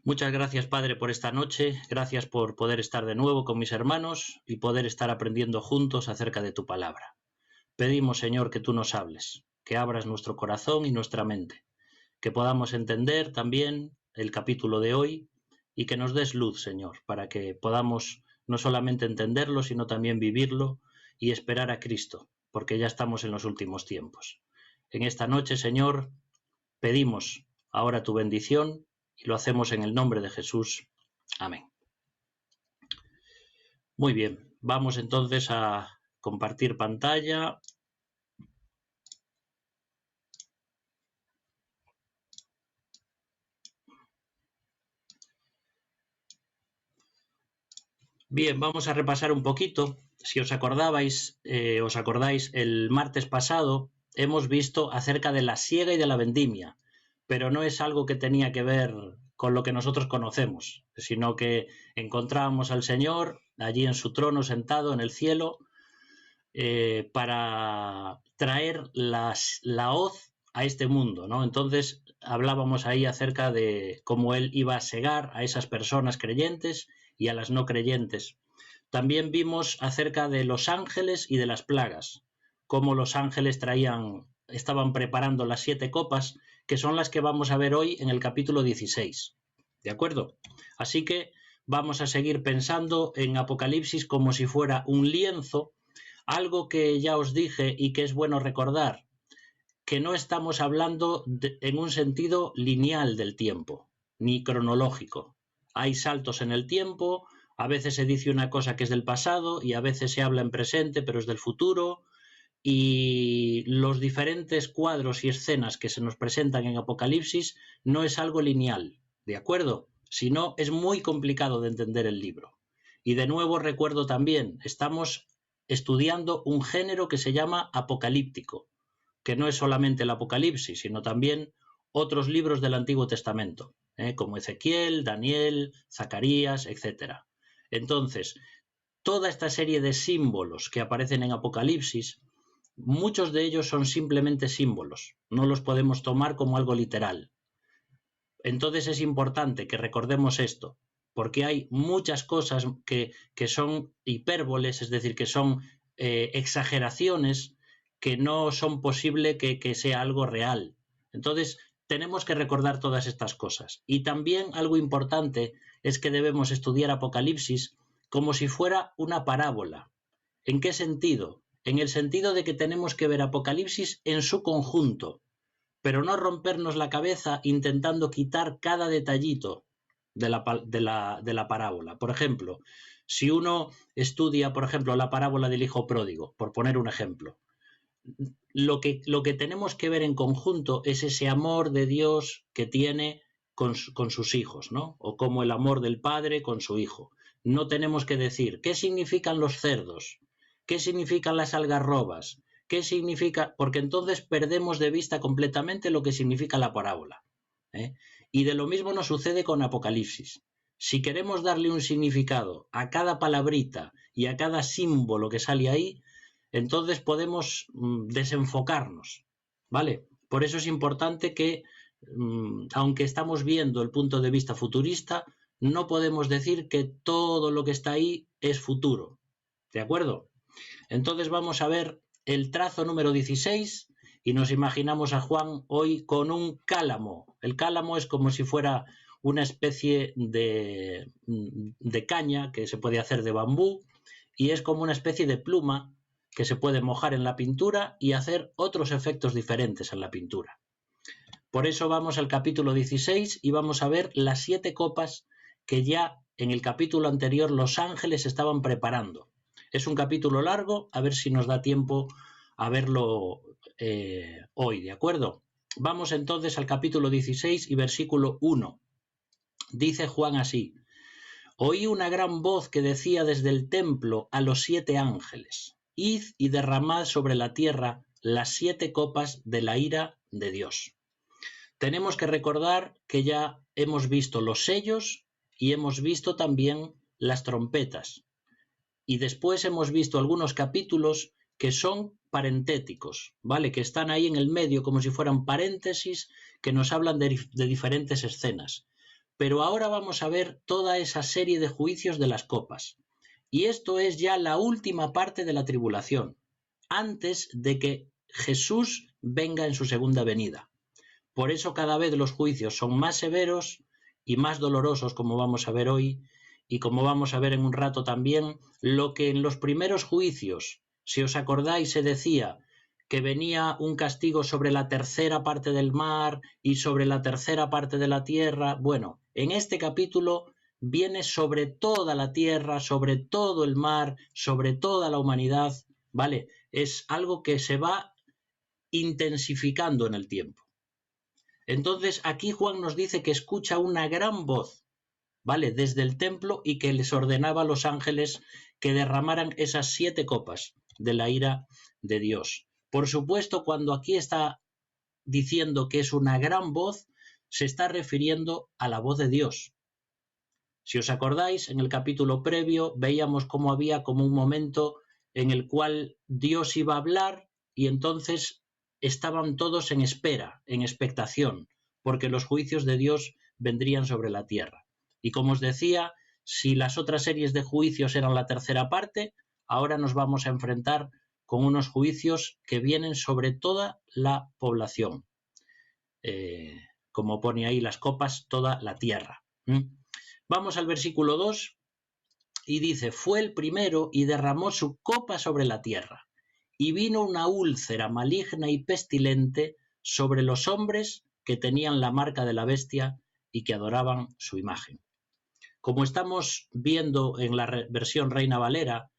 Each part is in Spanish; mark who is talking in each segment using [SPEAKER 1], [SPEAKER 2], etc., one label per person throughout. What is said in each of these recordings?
[SPEAKER 1] Muchas gracias, Padre, por esta noche. Gracias por poder estar de nuevo con mis hermanos y poder estar aprendiendo juntos acerca de tu palabra. Pedimos, Señor, que tú nos hables, que abras nuestro corazón y nuestra mente, que podamos entender también el capítulo de hoy y que nos des luz, Señor, para que podamos no solamente entenderlo, sino también vivirlo y esperar a Cristo, porque ya estamos en los últimos tiempos. En esta noche, Señor, pedimos ahora tu bendición y lo hacemos en el nombre de Jesús. Amén. Muy bien, vamos entonces a compartir pantalla. Bien, vamos a repasar un poquito. Si os acordáis, el martes pasado hemos visto acerca de la siega y de la vendimia, pero no es algo que tenía que ver con lo que nosotros conocemos, sino que encontrábamos al Señor allí en su trono sentado en el cielo para traer la hoz a este mundo, ¿no? Entonces hablábamos ahí acerca de cómo él iba a cegar a esas personas creyentes y a las no creyentes. También vimos acerca de los ángeles y de las plagas, cómo los ángeles estaban preparando las 7 copas, que son las que vamos a ver hoy en el capítulo 16. ¿De acuerdo? Así que vamos a seguir pensando en Apocalipsis como si fuera un lienzo. Algo que ya os dije y que es bueno recordar, que no estamos hablando en un sentido lineal del tiempo, ni cronológico. Hay saltos en el tiempo, a veces se dice una cosa que es del pasado y a veces se habla en presente, pero es del futuro, y los diferentes cuadros y escenas que se nos presentan en Apocalipsis no es algo lineal, ¿de acuerdo? Si no, es muy complicado de entender el libro. Y de nuevo recuerdo también, estamos estudiando un género que se llama apocalíptico, que no es solamente el Apocalipsis, sino también otros libros del Antiguo Testamento, como Ezequiel, Daniel, Zacarías, etc. Entonces, toda esta serie de símbolos que aparecen en Apocalipsis, muchos de ellos son simplemente símbolos, no los podemos tomar como algo literal. Entonces es importante que recordemos esto, porque hay muchas cosas que son hipérboles, es decir, que son exageraciones que no son posible que sea algo real. Entonces tenemos que recordar todas estas cosas. Y también algo importante es que debemos estudiar Apocalipsis como si fuera una parábola. ¿En qué sentido? En el sentido de que tenemos que ver Apocalipsis en su conjunto, pero no rompernos la cabeza intentando quitar cada detallito de la parábola. Por ejemplo, si uno estudia, por ejemplo, la parábola del hijo pródigo, por poner un ejemplo, lo que tenemos que ver en conjunto es ese amor de Dios que tiene con sus hijos, ¿no? O como el amor del padre con su hijo. No tenemos que decir qué significan los cerdos, qué significan las algarrobas, qué significa, porque entonces perdemos de vista completamente lo que significa la parábola. Y de lo mismo nos sucede con Apocalipsis. Si queremos darle un significado a cada palabrita y a cada símbolo que sale ahí, entonces podemos desenfocarnos, ¿vale? Por eso es importante que, aunque estamos viendo el punto de vista futurista, no podemos decir que todo lo que está ahí es futuro, ¿de acuerdo? Entonces vamos a ver el trazo número 16 y nos imaginamos a Juan hoy con un cálamo. El cálamo es como si fuera una especie de caña que se puede hacer de bambú y es como una especie de pluma que se puede mojar en la pintura y hacer otros efectos diferentes en la pintura. Por eso vamos al capítulo 16 y vamos a ver las 7 copas que ya en el capítulo anterior los ángeles estaban preparando. Es un capítulo largo, a ver si nos da tiempo a verlo hoy, ¿de acuerdo? Vamos entonces al capítulo 16 y versículo 1. Dice Juan así: oí una gran voz que decía desde el templo a los 7 ángeles: id y derramad sobre la tierra las 7 copas de la ira de Dios. Tenemos que recordar que ya hemos visto los sellos y hemos visto también las trompetas. Y después hemos visto algunos capítulos que son parentéticos, ¿vale? Que están ahí en el medio como si fueran paréntesis que nos hablan de diferentes escenas. Pero ahora vamos a ver toda esa serie de juicios de las copas. Y esto es ya la última parte de la tribulación, antes de que Jesús venga en su segunda venida. Por eso cada vez los juicios son más severos y más dolorosos, como vamos a ver hoy, y como vamos a ver en un rato también, lo que en los primeros juicios, si os acordáis, se decía que venía un castigo sobre la tercera parte del mar y sobre la tercera parte de la tierra. Bueno, en este capítulo viene sobre toda la tierra, sobre todo el mar, sobre toda la humanidad, ¿vale? Es algo que se va intensificando en el tiempo. Entonces aquí Juan nos dice que escucha una gran voz, ¿vale? Desde el templo, y que les ordenaba a los ángeles que derramaran esas 7 copas de la ira de Dios. Por supuesto, cuando aquí está diciendo que es una gran voz, se está refiriendo a la voz de Dios. Si os acordáis, en el capítulo previo veíamos cómo había como un momento en el cual Dios iba a hablar y entonces estaban todos en espera, en expectación, porque los juicios de Dios vendrían sobre la tierra. Y como os decía, si las otras series de juicios eran la tercera parte, ahora nos vamos a enfrentar con unos juicios que vienen sobre toda la población. Como pone ahí las copas, toda la tierra. Vamos al versículo 2 y dice: fue el primero y derramó su copa sobre la tierra, y vino una úlcera maligna y pestilente sobre los hombres que tenían la marca de la bestia y que adoraban su imagen. Como estamos viendo en la versión Reina Valera,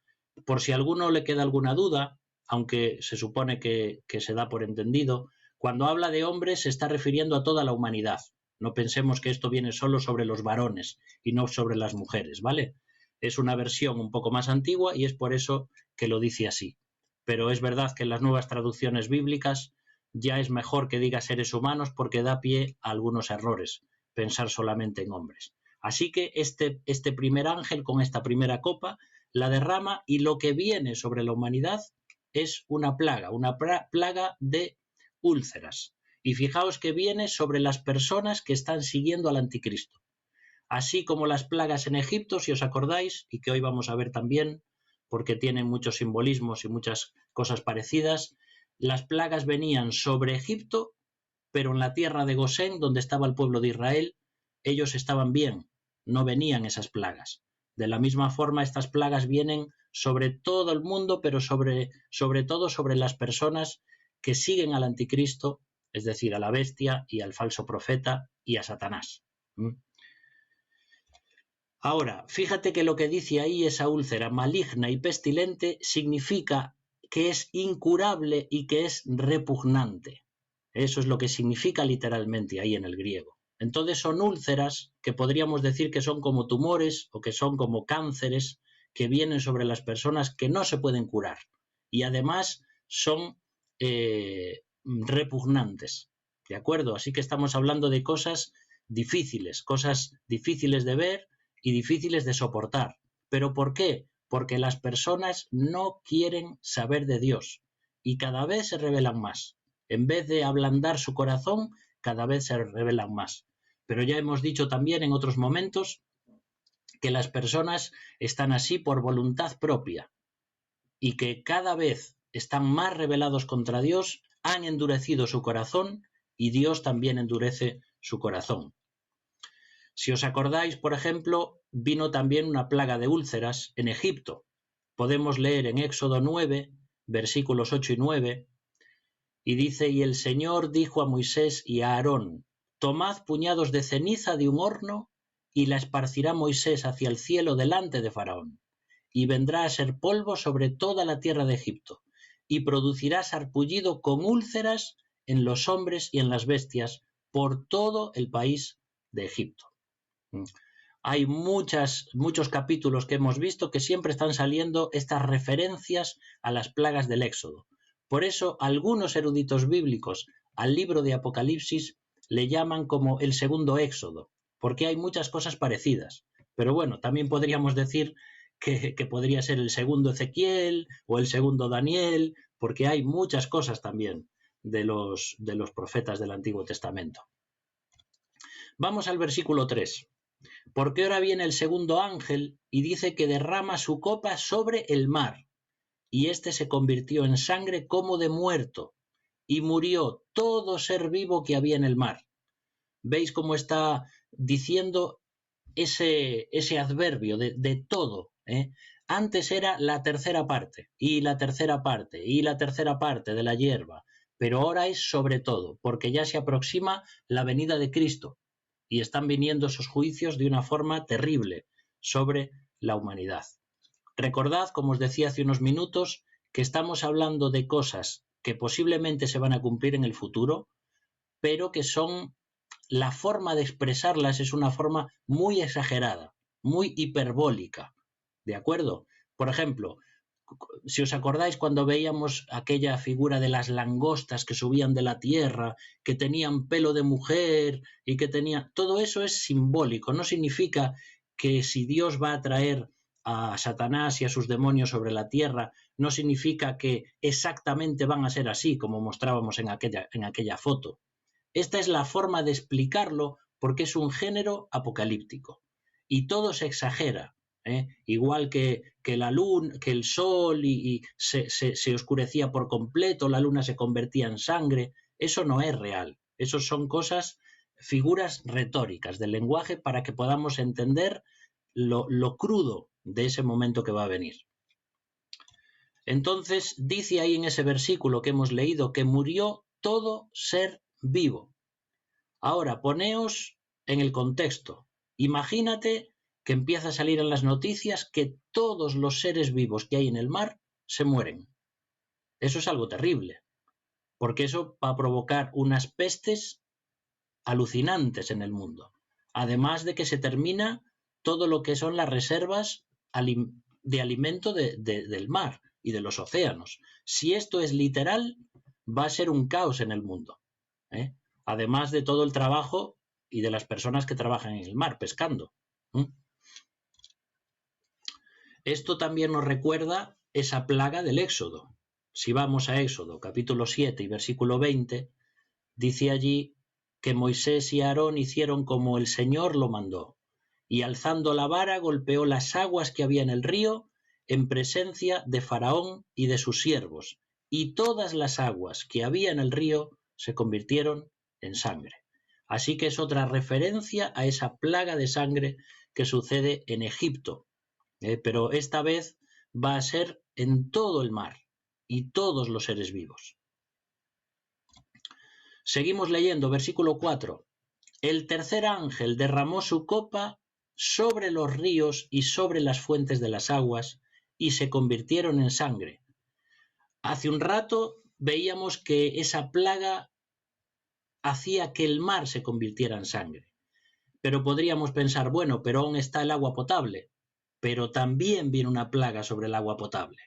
[SPEAKER 1] por si a alguno le queda alguna duda, aunque se supone que se da por entendido, cuando habla de hombres se está refiriendo a toda la humanidad. No pensemos que esto viene solo sobre los varones y no sobre las mujeres, ¿vale? Es una versión un poco más antigua y es por eso que lo dice así. Pero es verdad que en las nuevas traducciones bíblicas ya es mejor que diga seres humanos porque da pie a algunos errores, pensar solamente en hombres. Así que este primer ángel con esta primera copa la derrama, y lo que viene sobre la humanidad es una plaga de úlceras. Y fijaos que viene sobre las personas que están siguiendo al anticristo. Así como las plagas en Egipto, si os acordáis, y que hoy vamos a ver también, porque tienen muchos simbolismos y muchas cosas parecidas, las plagas venían sobre Egipto, pero en la tierra de Gosén, donde estaba el pueblo de Israel, ellos estaban bien, no venían esas plagas. De la misma forma, estas plagas vienen sobre todo el mundo, pero sobre todo sobre las personas que siguen al anticristo, es decir, a la bestia y al falso profeta y a Satanás. Ahora, fíjate que lo que dice ahí, esa úlcera maligna y pestilente, significa que es incurable y que es repugnante. Eso es lo que significa literalmente ahí en el griego. Entonces son úlceras que podríamos decir que son como tumores o que son como cánceres que vienen sobre las personas que no se pueden curar. Y además son repugnantes. ¿De acuerdo? Así que estamos hablando de cosas difíciles de ver y difíciles de soportar. ¿Pero por qué? Porque las personas no quieren saber de Dios y cada vez se rebelan más. En vez de ablandar su corazón, cada vez se rebelan más. Pero ya hemos dicho también en otros momentos que las personas están así por voluntad propia y que cada vez están más rebelados contra Dios, han endurecido su corazón y Dios también endurece su corazón. Si os acordáis, por ejemplo, vino también una plaga de úlceras en Egipto. Podemos leer en Éxodo 9, versículos 8 y 9, y dice: y el Señor dijo a Moisés y a Aarón: tomad puñados de ceniza de un horno, y la esparcirá Moisés hacia el cielo delante de Faraón, y vendrá a ser polvo sobre toda la tierra de Egipto, y producirá sarpullido con úlceras en los hombres y en las bestias por todo el país de Egipto. Hay muchos capítulos que hemos visto que siempre están saliendo estas referencias a las plagas del Éxodo. Por eso algunos eruditos bíblicos al libro de Apocalipsis le llaman como el segundo Éxodo, porque hay muchas cosas parecidas. Pero bueno, también podríamos decir que podría ser el segundo Ezequiel o el segundo Daniel, porque hay muchas cosas también de los profetas del Antiguo Testamento. Vamos al versículo 3. Porque ahora viene el segundo ángel y dice que derrama su copa sobre el mar, y éste se convirtió en sangre como de muerto, y murió todo ser vivo que había en el mar. ¿Veis cómo está diciendo ese adverbio de todo? Antes era la tercera parte, y la tercera parte, y la tercera parte de la hierba, pero ahora es sobre todo, porque ya se aproxima la venida de Cristo, y están viniendo esos juicios de una forma terrible sobre la humanidad. Recordad, como os decía hace unos minutos, que estamos hablando de cosas que posiblemente se van a cumplir en el futuro, pero que son, la forma de expresarlas es una forma muy exagerada, muy hiperbólica, ¿de acuerdo? Por ejemplo, si os acordáis cuando veíamos aquella figura de las langostas que subían de la tierra, que tenían pelo de mujer y que tenían... Todo eso es simbólico, no significa que si Dios va a traer a Satanás y a sus demonios sobre la tierra, no significa que exactamente van a ser así, como mostrábamos en aquella foto. Esta es la forma de explicarlo porque es un género apocalíptico y todo se exagera. Igual que la luna, que el sol y se oscurecía por completo, la luna se convertía en sangre, eso no es real, eso son cosas, figuras retóricas del lenguaje para que podamos entender lo crudo de ese momento que va a venir. Entonces dice ahí en ese versículo que hemos leído que murió todo ser vivo. Ahora poneos en el contexto, imagínate que empieza a salir en las noticias que todos los seres vivos que hay en el mar se mueren. Eso es algo terrible, porque eso va a provocar unas pestes alucinantes en el mundo. Además de que se termina todo lo que son las reservas de alimento del mar y de los océanos. Si esto es literal, va a ser un caos en el mundo. Además de todo el trabajo y de las personas que trabajan en el mar pescando. Esto también nos recuerda esa plaga del Éxodo. Si vamos a Éxodo, capítulo 7 y versículo 20, dice allí que Moisés y Aarón hicieron como el Señor lo mandó, y alzando la vara golpeó las aguas que había en el río en presencia de Faraón y de sus siervos, y todas las aguas que había en el río se convirtieron en sangre. Así que es otra referencia a esa plaga de sangre que sucede en Egipto, pero esta vez va a ser en todo el mar y todos los seres vivos. Seguimos leyendo, versículo 4. El tercer ángel derramó su copa sobre los ríos y sobre las fuentes de las aguas, y se convirtieron en sangre. Hace un rato veíamos que esa plaga hacía que el mar se convirtiera en sangre. Pero podríamos pensar, bueno, pero aún está el agua potable. Pero también viene una plaga sobre el agua potable.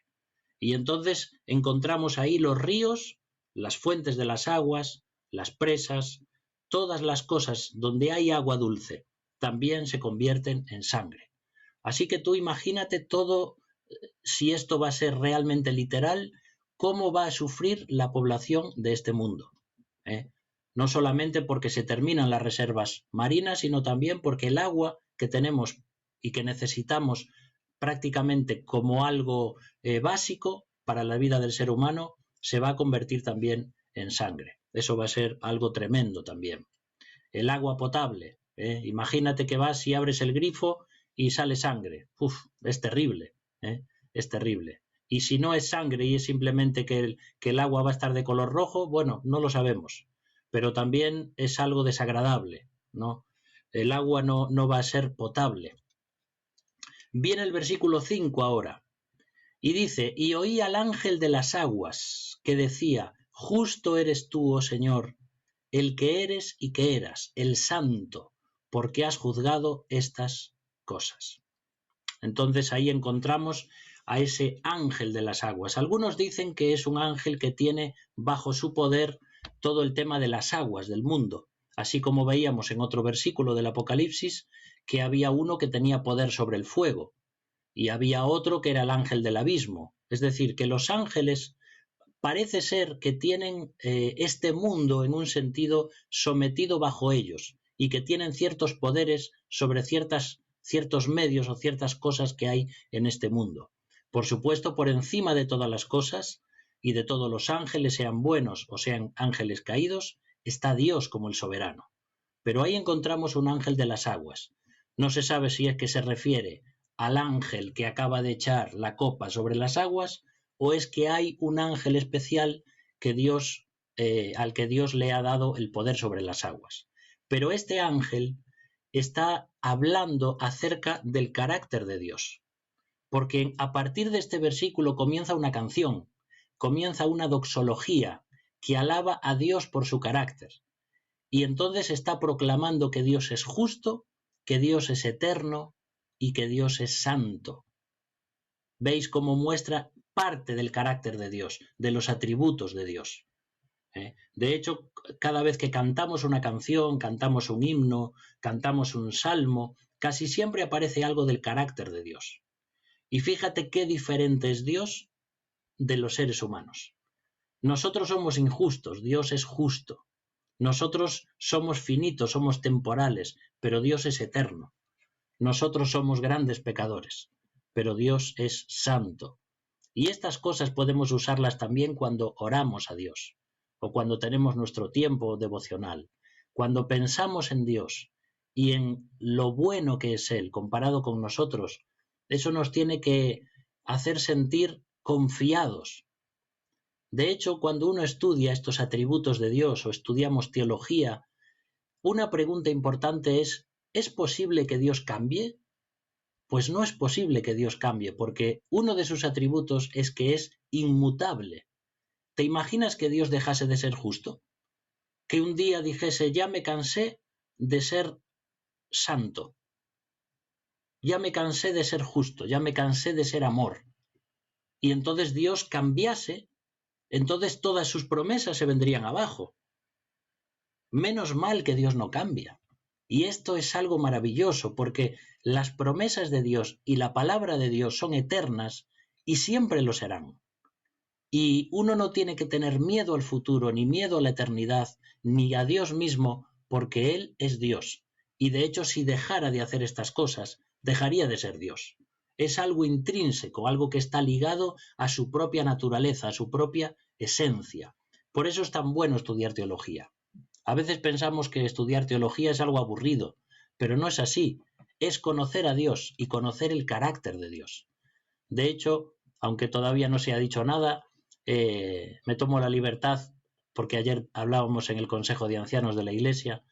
[SPEAKER 1] Y entonces encontramos ahí los ríos, las fuentes de las aguas, las presas, todas las cosas donde hay agua dulce, también se convierten en sangre. Así que tú imagínate todo, si esto va a ser realmente literal, cómo va a sufrir la población de este mundo. No solamente porque se terminan las reservas marinas, sino también porque el agua que tenemos y que necesitamos prácticamente como algo básico para la vida del ser humano, se va a convertir también en sangre. Eso va a ser algo tremendo también. El agua potable, imagínate que vas y abres el grifo y sale sangre. Es terrible, es terrible. Y si no es sangre y es simplemente que el agua va a estar de color rojo, bueno, no lo sabemos. Pero también es algo desagradable, ¿no? El agua no va a ser potable. Viene el versículo 5 ahora, y dice, y oí al ángel de las aguas, que decía, justo eres tú, oh Señor, el que eres y que eras, el santo, porque has juzgado estas cosas. Entonces ahí encontramos a ese ángel de las aguas. Algunos dicen que es un ángel que tiene bajo su poder todo el tema de las aguas del mundo, así como veíamos en otro versículo del Apocalipsis que había uno que tenía poder sobre el fuego y había otro que era el ángel del abismo. Es decir, que los ángeles parece ser que tienen este mundo en un sentido sometido bajo ellos y que tienen ciertos poderes sobre ciertos medios o ciertas cosas que hay en este mundo. Por supuesto, por encima de todas las cosas y de todos los ángeles, sean buenos o sean ángeles caídos, está Dios como el soberano. Pero ahí encontramos un ángel de las aguas. No se sabe si es que se refiere al ángel que acaba de echar la copa sobre las aguas o es que hay un ángel especial que al que Dios le ha dado el poder sobre las aguas. Pero este ángel está hablando acerca del carácter de Dios, porque a partir de este versículo comienza una canción, comienza una doxología que alaba a Dios por su carácter. Y entonces está proclamando que Dios es justo, que Dios es eterno y que Dios es santo. ¿Veis cómo muestra parte del carácter de Dios, de los atributos de Dios? De hecho, cada vez que cantamos una canción, cantamos un himno, cantamos un salmo, casi siempre aparece algo del carácter de Dios. Y fíjate qué diferente es Dios de los seres humanos. Nosotros somos injustos, Dios es justo. Nosotros somos finitos, somos temporales, pero Dios es eterno. Nosotros somos grandes pecadores, pero Dios es santo. Y estas cosas podemos usarlas también cuando oramos a Dios o cuando tenemos nuestro tiempo devocional. Cuando pensamos en Dios y en lo bueno que es Él comparado con nosotros, eso nos tiene que hacer sentir confiados. De hecho, cuando uno estudia estos atributos de Dios o estudiamos teología, una pregunta importante ¿es posible que Dios cambie? Pues no es posible que Dios cambie, porque uno de sus atributos es que es inmutable. ¿Te imaginas que Dios dejase de ser justo? Que un día dijese, ya me cansé de ser santo, ya me cansé de ser justo, ya me cansé de ser amor. Y entonces Dios cambiase, entonces todas sus promesas se vendrían abajo. Menos mal que Dios no cambia. Y esto es algo maravilloso, porque las promesas de Dios y la palabra de Dios son eternas y siempre lo serán. Y uno no tiene que tener miedo al futuro, ni miedo a la eternidad, ni a Dios mismo, porque Él es Dios. Y de hecho, si dejara de hacer estas cosas, dejaría de ser Dios. Es algo intrínseco, algo que está ligado a su propia naturaleza, a su propia esencia. Por eso es tan bueno estudiar teología. A veces pensamos que estudiar teología es algo aburrido, pero no es así. Es conocer a Dios y conocer el carácter de Dios. De hecho, aunque todavía no se ha dicho nada, me tomo la libertad, porque ayer hablábamos en el Consejo de Ancianos de la Iglesia,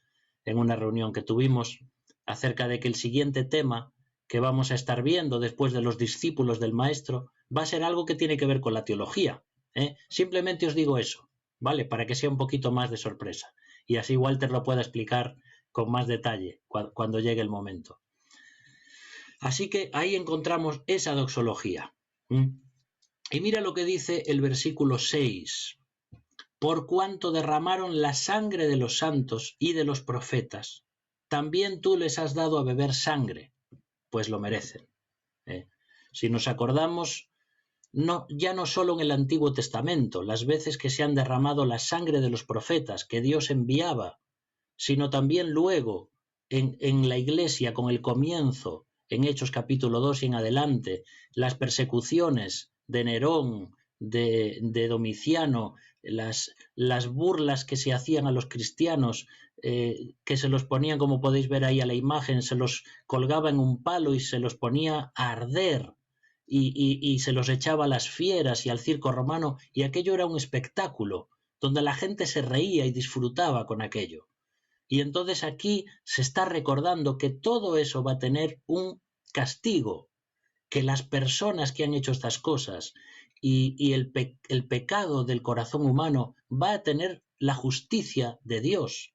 [SPEAKER 1] en una reunión que tuvimos, acerca de que el siguiente tema que vamos a estar viendo después de los discípulos del Maestro va a ser algo que tiene que ver con la teología. Simplemente os digo eso, ¿vale? Para que sea un poquito más de sorpresa. Y así Walter lo pueda explicar con más detalle cuando llegue el momento. Así que ahí encontramos esa doxología. Y mira lo que dice el versículo 6. Por cuanto derramaron la sangre de los santos y de los profetas, también tú les has dado a beber sangre, pues lo merecen. Si nos acordamos, ya no solo en el Antiguo Testamento, las veces que se han derramado la sangre de los profetas que Dios enviaba, sino también luego en la Iglesia con el comienzo, en Hechos capítulo 2 y en adelante, las persecuciones de Nerón, de Domiciano, las burlas que se hacían a los cristianos, que se los ponían, como podéis ver ahí a la imagen, se los colgaba en un palo y se los ponía a arder y se los echaba a las fieras y al circo romano, y aquello era un espectáculo donde la gente se reía y disfrutaba con aquello. Y entonces aquí se está recordando que todo eso va a tener un castigo, que las personas que han hecho estas cosas y el pecado del corazón humano va a tener la justicia de Dios.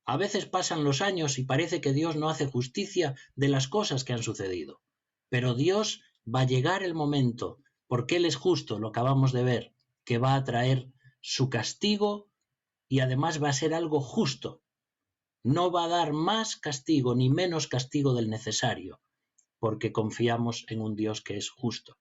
[SPEAKER 1] A veces pasan los años y parece que Dios no hace justicia de las cosas que han sucedido. Pero Dios va a llegar el momento, porque Él es justo, lo acabamos de ver, que va a traer su castigo y además va a ser algo justo. No va a dar más castigo ni menos castigo del necesario, porque confiamos en un Dios que es justo.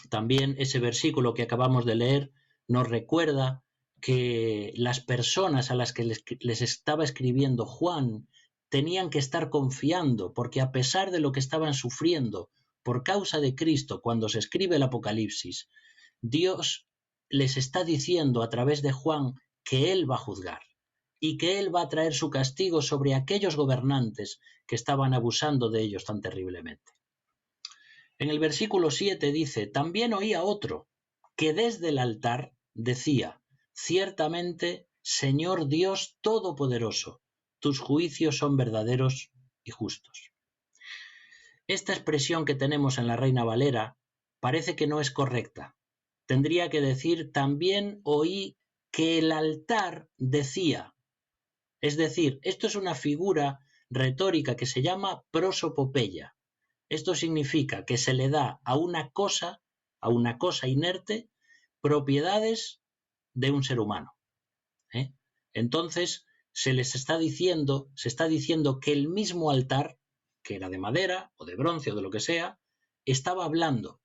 [SPEAKER 1] También ese versículo que acabamos de leer nos recuerda que las personas a las que les estaba escribiendo Juan tenían que estar confiando, porque a pesar de lo que estaban sufriendo por causa de Cristo, cuando se escribe el Apocalipsis, Dios les está diciendo a través de Juan que Él va a juzgar y que Él va a traer su castigo sobre aquellos gobernantes que estaban abusando de ellos tan terriblemente. En el versículo 7 dice: también oía otro que desde el altar decía: ciertamente, Señor Dios Todopoderoso, tus juicios son verdaderos y justos. Esta expresión que tenemos en la Reina Valera parece que no es correcta. Tendría que decir: también oí que el altar decía. Es decir, esto es una figura retórica que se llama prosopopeya. Esto significa que se le da a una cosa inerte, propiedades de un ser humano. Entonces se está diciendo que el mismo altar, que era de madera o de bronce o de lo que sea, estaba hablando.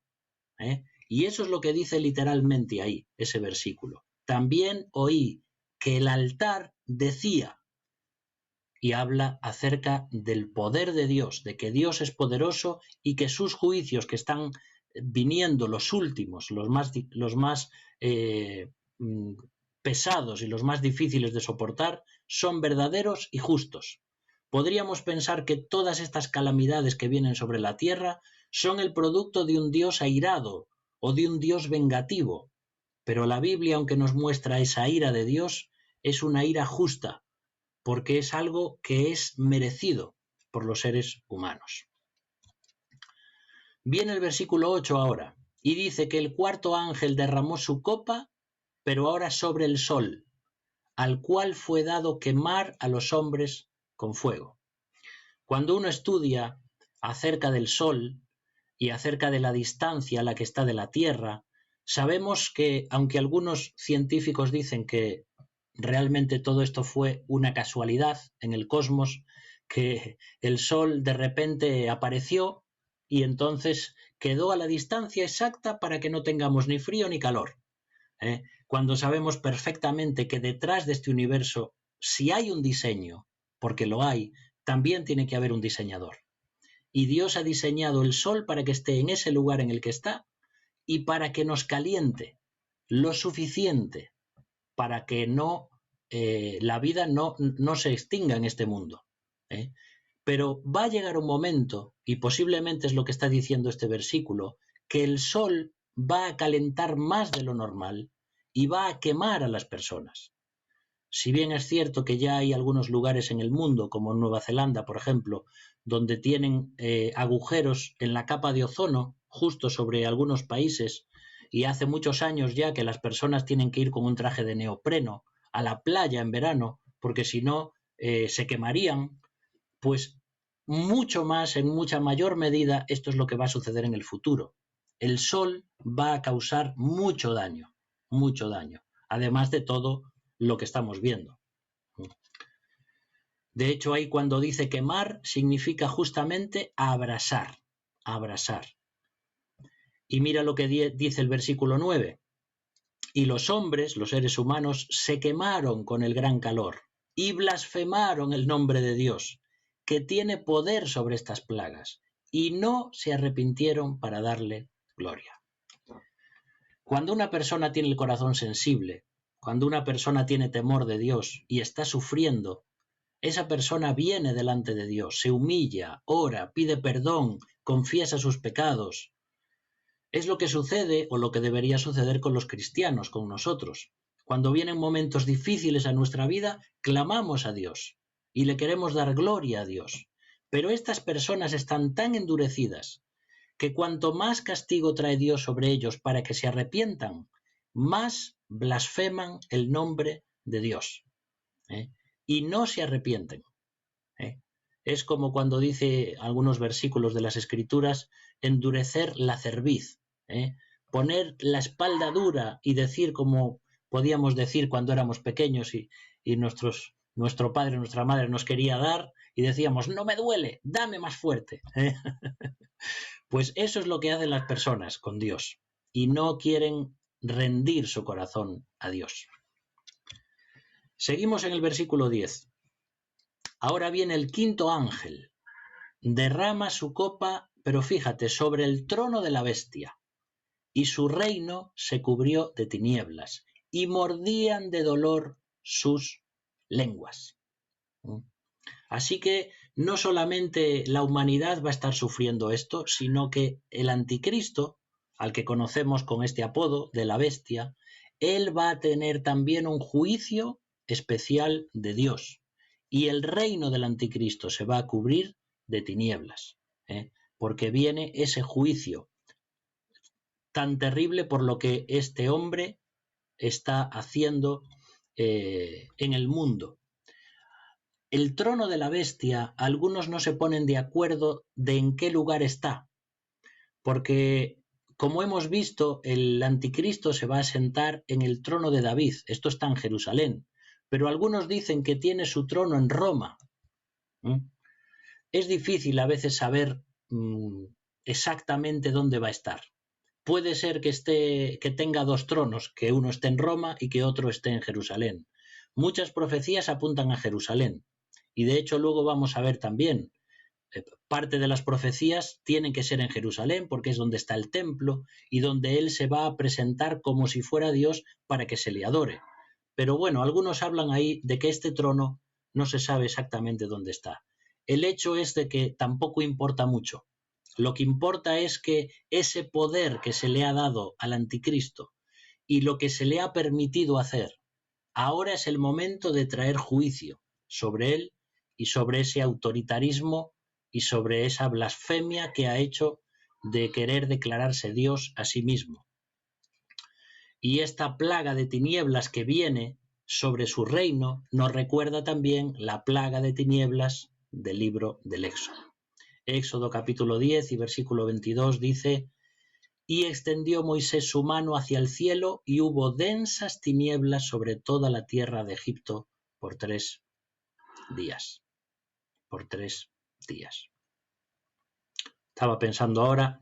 [SPEAKER 1] Y eso es lo que dice literalmente ahí, ese versículo. También oí que el altar decía, y habla acerca del poder de Dios, de que Dios es poderoso y que sus juicios que están viniendo, los últimos, los más pesados y los más difíciles de soportar, son verdaderos y justos. Podríamos pensar que todas estas calamidades que vienen sobre la tierra son el producto de un Dios airado o de un Dios vengativo, pero la Biblia, aunque nos muestra esa ira de Dios, es una ira justa, porque es algo que es merecido por los seres humanos. Viene el versículo 8 ahora, y dice que el cuarto ángel derramó su copa, pero ahora sobre el sol, al cual fue dado quemar a los hombres con fuego. Cuando uno estudia acerca del sol y acerca de la distancia a la que está de la Tierra, sabemos que, aunque algunos científicos dicen que realmente todo esto fue una casualidad en el cosmos, que el Sol de repente apareció y entonces quedó a la distancia exacta para que no tengamos ni frío ni calor. Cuando sabemos perfectamente que detrás de este universo, si hay un diseño, porque lo hay, también tiene que haber un diseñador. Y Dios ha diseñado el Sol para que esté en ese lugar en el que está y para que nos caliente lo suficiente para que la vida no se extinga en este mundo. Pero va a llegar un momento, y posiblemente es lo que está diciendo este versículo, que el sol va a calentar más de lo normal y va a quemar a las personas. Si bien es cierto que ya hay algunos lugares en el mundo, como Nueva Zelanda, por ejemplo, donde tienen agujeros en la capa de ozono, justo sobre algunos países, y hace muchos años ya que las personas tienen que ir con un traje de neopreno a la playa en verano, porque si no se quemarían, pues mucho más, en mucha mayor medida, esto es lo que va a suceder en el futuro. El sol va a causar mucho daño, además de todo lo que estamos viendo. De hecho, ahí cuando dice quemar, significa justamente abrasar. Y mira lo que dice el versículo 9. Y los hombres, los seres humanos, se quemaron con el gran calor y blasfemaron el nombre de Dios, que tiene poder sobre estas plagas, y no se arrepintieron para darle gloria. Cuando una persona tiene el corazón sensible, cuando una persona tiene temor de Dios y está sufriendo, esa persona viene delante de Dios, se humilla, ora, pide perdón, confiesa sus pecados. Es lo que sucede o lo que debería suceder con los cristianos, con nosotros. Cuando vienen momentos difíciles a nuestra vida, clamamos a Dios y le queremos dar gloria a Dios. Pero estas personas están tan endurecidas que cuanto más castigo trae Dios sobre ellos para que se arrepientan, más blasfeman el nombre de Dios. Y no se arrepienten. Es como cuando dice algunos versículos de las Escrituras, endurecer la cerviz, poner la espalda dura y decir como podíamos decir cuando éramos pequeños y nuestro padre, nuestra madre nos quería dar y decíamos, no me duele, dame más fuerte. Pues eso es lo que hacen las personas con Dios y no quieren rendir su corazón a Dios. Seguimos en el versículo 10. Ahora viene el quinto ángel, derrama su copa, pero fíjate, sobre el trono de la bestia, y su reino se cubrió de tinieblas, y mordían de dolor sus lenguas. Así que no solamente la humanidad va a estar sufriendo esto, sino que el anticristo, al que conocemos con este apodo de la bestia, él va a tener también un juicio especial de Dios. Y el reino del anticristo se va a cubrir de tinieblas, porque viene ese juicio tan terrible por lo que este hombre está haciendo en el mundo. El trono de la bestia, algunos no se ponen de acuerdo de en qué lugar está, porque como hemos visto, el anticristo se va a sentar en el trono de David, esto está en Jerusalén, pero algunos dicen que tiene su trono en Roma. Es difícil a veces saber exactamente dónde va a estar. Puede ser que tenga dos tronos, que uno esté en Roma y que otro esté en Jerusalén. Muchas profecías apuntan a Jerusalén. Y de hecho luego vamos a ver también, parte de las profecías tienen que ser en Jerusalén porque es donde está el templo y donde él se va a presentar como si fuera Dios para que se le adore. Pero bueno, algunos hablan ahí de que este trono no se sabe exactamente dónde está. El hecho es de que tampoco importa mucho. Lo que importa es que ese poder que se le ha dado al anticristo y lo que se le ha permitido hacer, ahora es el momento de traer juicio sobre él y sobre ese autoritarismo y sobre esa blasfemia que ha hecho de querer declararse Dios a sí mismo. Y esta plaga de tinieblas que viene sobre su reino nos recuerda también la plaga de tinieblas del libro del Éxodo. Éxodo capítulo 10 y versículo 22 dice: y extendió Moisés su mano hacia el cielo y hubo densas tinieblas sobre toda la tierra de Egipto por 3 días. Por 3 días. Estaba pensando ahora,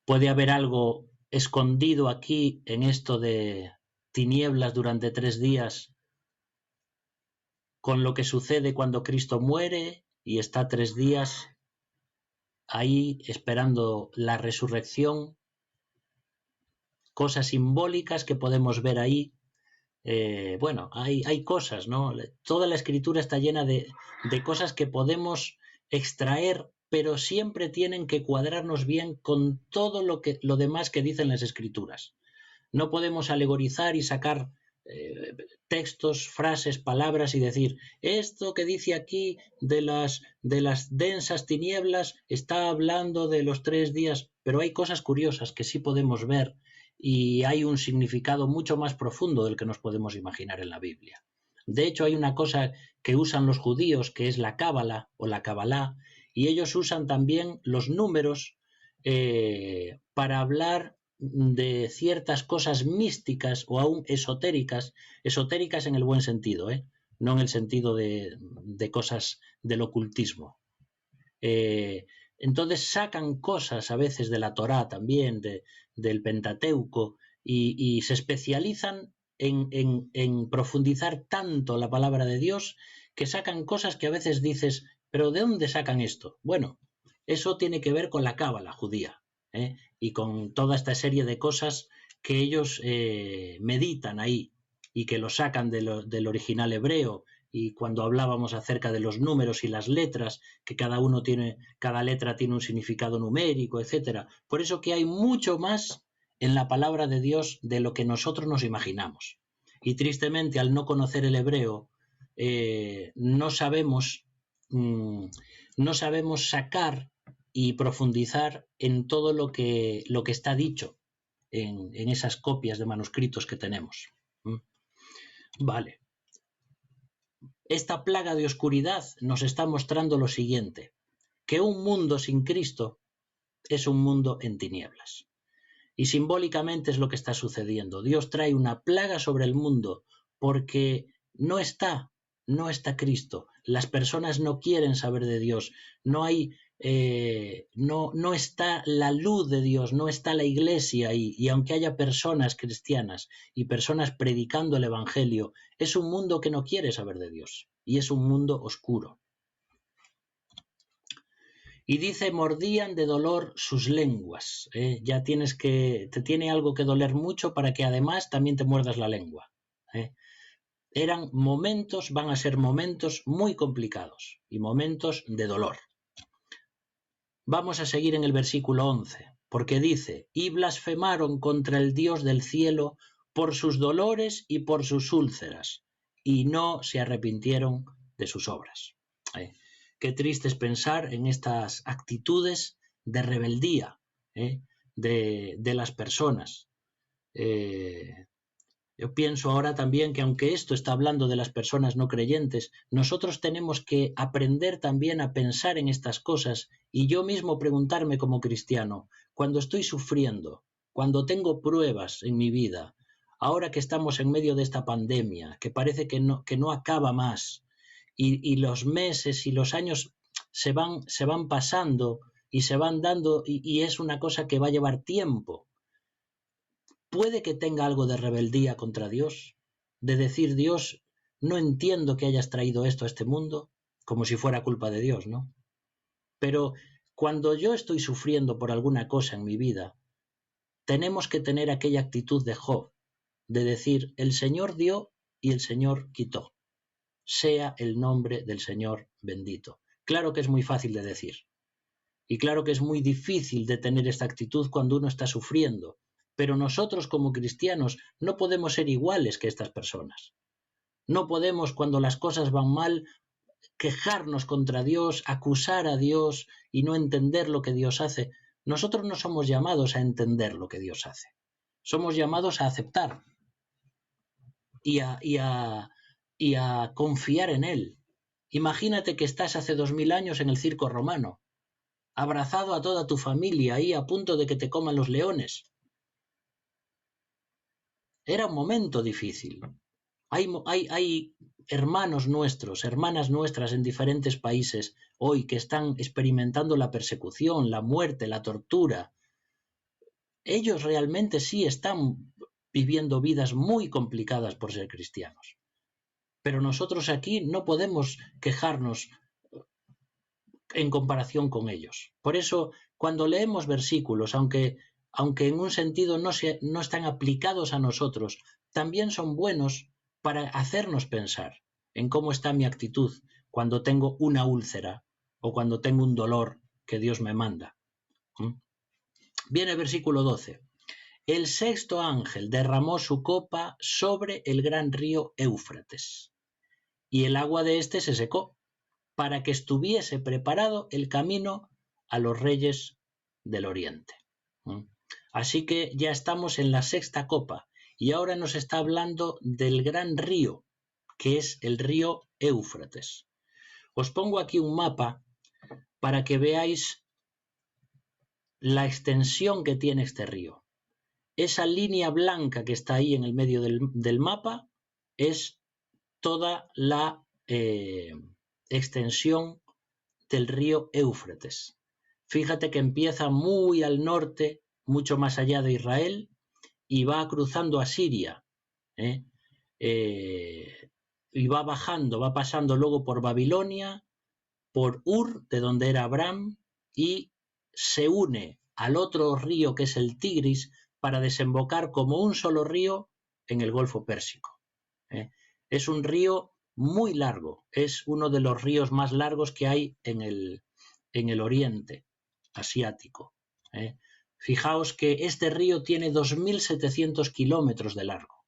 [SPEAKER 1] ¿puede haber algo escondido aquí en esto de tinieblas durante 3 días con lo que sucede cuando Cristo muere y está 3 días ahí esperando la resurrección? Cosas simbólicas que podemos ver ahí. Bueno, hay cosas, ¿no? Toda la escritura está llena de cosas que podemos extraer, pero siempre tienen que cuadrarnos bien con todo lo demás que dicen las escrituras. No podemos alegorizar y sacar textos, frases, palabras y decir, esto que dice aquí de las densas tinieblas está hablando de los 3 días, pero hay cosas curiosas que sí podemos ver y hay un significado mucho más profundo del que nos podemos imaginar en la Biblia. De hecho, hay una cosa que usan los judíos que es la cábala o la cabalá, y ellos usan también los números para hablar de ciertas cosas místicas o aún esotéricas en el buen sentido, no en el sentido de cosas del ocultismo. Entonces sacan cosas a veces de la Torá también, del Pentateuco, y se especializan en profundizar tanto la palabra de Dios que sacan cosas que a veces dices, ¿pero de dónde sacan esto? Bueno, eso tiene que ver con la cábala judía, y con toda esta serie de cosas que ellos meditan ahí y que lo sacan del original hebreo. Y cuando hablábamos acerca de los números y las letras, que cada letra tiene un significado numérico, etcétera. Por eso que hay mucho más en la palabra de Dios de lo que nosotros nos imaginamos. Y tristemente, al no conocer el hebreo, no sabemos sacar y profundizar en todo lo que está dicho en esas copias de manuscritos que tenemos. Vale. Esta plaga de oscuridad nos está mostrando lo siguiente, que un mundo sin Cristo es un mundo en tinieblas. Y simbólicamente es lo que está sucediendo. Dios trae una plaga sobre el mundo porque no está Cristo. Las personas no quieren saber de Dios. No hay no está la luz de Dios, no está la iglesia, y aunque haya personas cristianas y personas predicando el evangelio, es un mundo que no quiere saber de Dios y es un mundo oscuro. Y dice, mordían de dolor sus lenguas. Ya te tiene algo que doler mucho para que además también te muerdas la lengua. Eran momentos, van a ser momentos muy complicados y momentos de dolor. Vamos a seguir en el versículo 11, porque dice, y blasfemaron contra el Dios del cielo por sus dolores y por sus úlceras, y no se arrepintieron de sus obras. Qué triste es pensar en estas actitudes de rebeldía de las personas. Yo pienso ahora también que aunque esto está hablando de las personas no creyentes, nosotros tenemos que aprender también a pensar en estas cosas y yo mismo preguntarme como cristiano, cuando estoy sufriendo, cuando tengo pruebas en mi vida, ahora que estamos en medio de esta pandemia, que parece que no acaba más, y los meses y los años se van pasando y se van dando y es una cosa que va a llevar tiempo. Puede que tenga algo de rebeldía contra Dios, de decir, Dios, no entiendo que hayas traído esto a este mundo, como si fuera culpa de Dios, ¿no? Pero cuando yo estoy sufriendo por alguna cosa en mi vida, tenemos que tener aquella actitud de Job, de decir, el Señor dio y el Señor quitó. Sea el nombre del Señor bendito. Claro que es muy fácil de decir. Y claro que es muy difícil de tener esta actitud cuando uno está sufriendo. Pero nosotros como cristianos no podemos ser iguales que estas personas. No podemos, cuando las cosas van mal, quejarnos contra Dios, acusar a Dios y no entender lo que Dios hace. Nosotros no somos llamados a entender lo que Dios hace. Somos llamados a aceptar y a confiar en Él. Imagínate que estás hace 2000 años en el circo romano, abrazado a toda tu familia ahí a punto de que te coman los leones. Era un momento difícil. Hay hermanos nuestros, hermanas nuestras en diferentes países hoy que están experimentando la persecución, la muerte, la tortura. Ellos realmente sí están viviendo vidas muy complicadas por ser cristianos. Pero nosotros aquí no podemos quejarnos en comparación con ellos. Por eso, cuando leemos versículos, aunque en un sentido no están aplicados a nosotros, también son buenos para hacernos pensar en cómo está mi actitud cuando tengo una úlcera o cuando tengo un dolor que Dios me manda. Viene el versículo 12. El sexto ángel derramó su copa sobre el gran río Éufrates, y el agua de éste se secó, para que estuviese preparado el camino a los reyes del oriente. Así que ya estamos en la sexta copa y ahora nos está hablando del gran río, que es el río Éufrates. Os pongo aquí un mapa para que veáis la extensión que tiene este río. Esa línea blanca que está ahí en el medio del mapa es toda la extensión del río Éufrates. Fíjate que empieza muy al norte, mucho más allá de Israel, y va cruzando a Siria, y va bajando, va pasando luego por Babilonia, por Ur, de donde era Abraham, y se une al otro río que es el Tigris para desembocar como un solo río en el Golfo Pérsico. Es un río muy largo, es uno de los ríos más largos que hay en el oriente asiático. Fijaos que este río tiene 2.700 kilómetros de largo